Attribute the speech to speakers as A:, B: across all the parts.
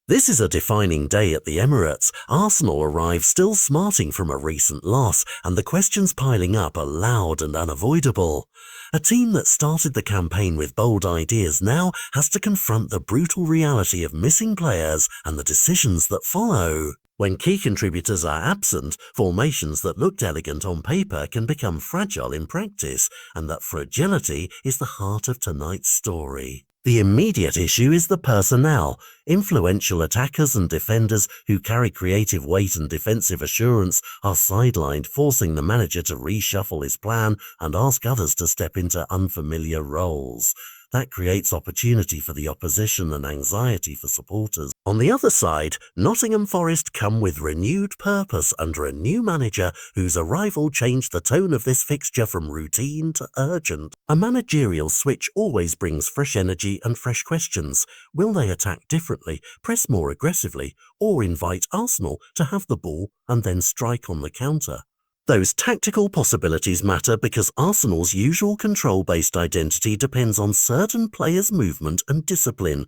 A: This is a defining day at the Emirates. Arsenal arrive still smarting from a recent loss, and the questions piling up are loud and unavoidable. A team that started the campaign with bold ideas now has to confront the brutal reality of missing players and the decisions that follow. When key contributors are absent, formations that looked elegant on paper can become fragile in practice, and that fragility is the heart of tonight's story. The immediate issue is the personnel. Influential attackers and defenders who carry creative weight and defensive assurance are sidelined, forcing the manager to reshuffle his plan and ask others to step into unfamiliar roles. That creates opportunity for the opposition and anxiety for supporters. On the other side, Nottingham Forest come with renewed purpose under a new manager whose arrival changed the tone of this fixture from routine to urgent. A managerial switch always brings fresh energy and fresh questions. Will they attack differently, press more aggressively, or invite Arsenal to have the ball and then strike on the counter? Those tactical possibilities matter because Arsenal's usual control-based identity depends on certain players' movement and discipline.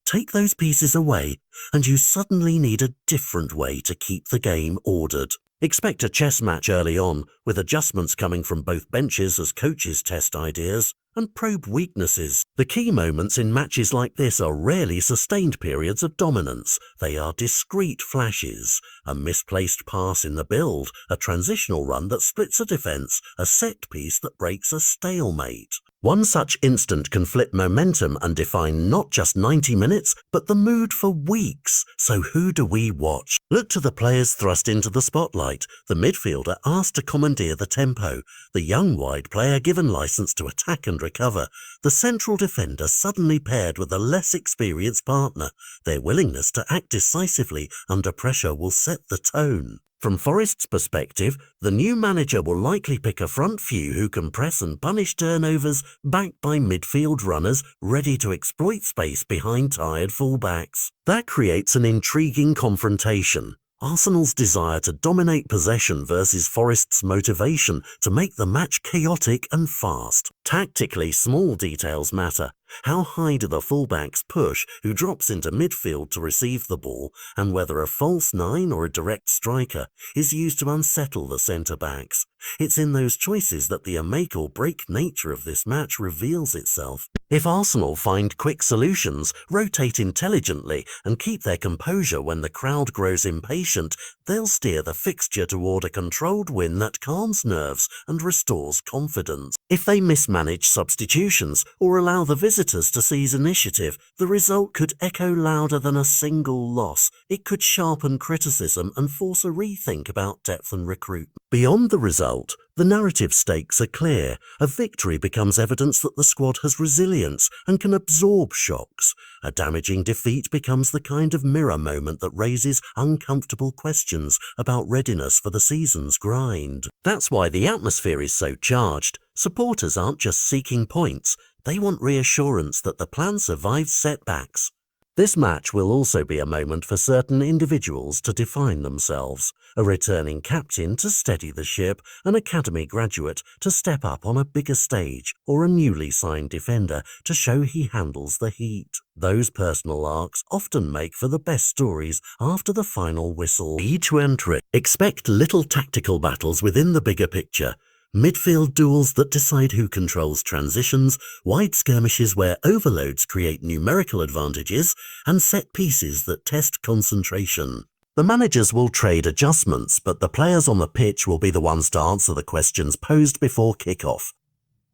A: Take those pieces away, and you suddenly need a different way to keep the game ordered. Expect a chess match early on, with adjustments coming from both benches as coaches test ideas and probe weaknesses. The key moments in matches like this are rarely sustained periods of dominance. They are discrete flashes, a misplaced pass in the build, a transitional run that splits a defense, a set piece that breaks a stalemate. One such instant can flip momentum and define not just 90 minutes, but the mood for weeks. So who do we watch? Look to the players thrust into the spotlight, the midfielder asked to commandeer the tempo, the young wide player given license to attack and recover, the central defender suddenly paired with a less experienced partner. Their willingness to act decisively under pressure will set the tone. From Forest's perspective, the new manager will likely pick a front few who can press and punish turnovers, backed by midfield runners ready to exploit space behind tired fullbacks. That creates an intriguing confrontation. Arsenal's desire to dominate possession versus Forest's motivation to make the match chaotic and fast. Tactically, small details matter. How high do the fullbacks push, who drops into midfield to receive the ball, and whether a false nine or a direct striker is used to unsettle the centre-backs. It's in those choices that the make or break nature of this match reveals itself. If Arsenal find quick solutions, rotate intelligently, and keep their composure when the crowd grows impatient, they'll steer the fixture toward a controlled win that calms nerves and restores confidence. If they mismanage substitutions or allow the visitors to seize initiative, the result could echo louder than a single loss. It could sharpen criticism and force a rethink about depth and recruitment. Beyond the result, the narrative stakes are clear. A victory becomes evidence that the squad has resilience and can absorb shocks. A damaging defeat becomes the kind of mirror moment that raises uncomfortable questions about readiness for the season's grind. That's why the atmosphere is so charged. Supporters aren't just seeking points, they want reassurance that the plan survives setbacks. This match will also be a moment for certain individuals to define themselves. A returning captain to steady the ship, an academy graduate to step up on a bigger stage, or a newly signed defender to show he handles the heat. Those personal arcs often make for the best stories after the final whistle. Each entry. Expect little tactical battles within the bigger picture. Midfield duels that decide who controls transitions, wide skirmishes where overloads create numerical advantages, and set pieces that test concentration. The managers will trade adjustments, but the players on the pitch will be the ones to answer the questions posed before kickoff.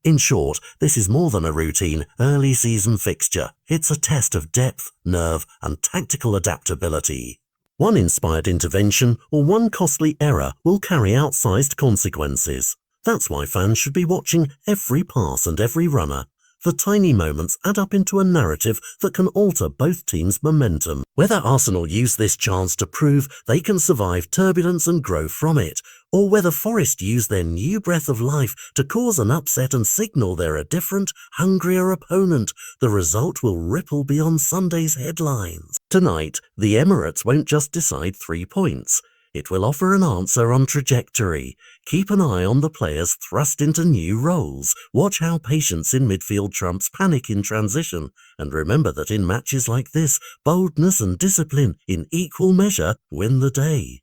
A: In short, this is more than a routine early season fixture. It's a test of depth, nerve, and tactical adaptability. One inspired intervention or one costly error will carry outsized consequences. That's why fans should be watching every pass and every runner. The tiny moments add up into a narrative that can alter both teams' momentum. Whether Arsenal use this chance to prove they can survive turbulence and grow from it, or whether Forest use their new breath of life to cause an upset and signal they're a different, hungrier opponent, the result will ripple beyond Sunday's headlines. Tonight, the Emirates won't just decide 3 points. It will offer an answer on trajectory. Keep an eye on the players thrust into new roles. Watch how patience in midfield trumps panic in transition. And remember that in matches like this, boldness and discipline in equal measure win the day.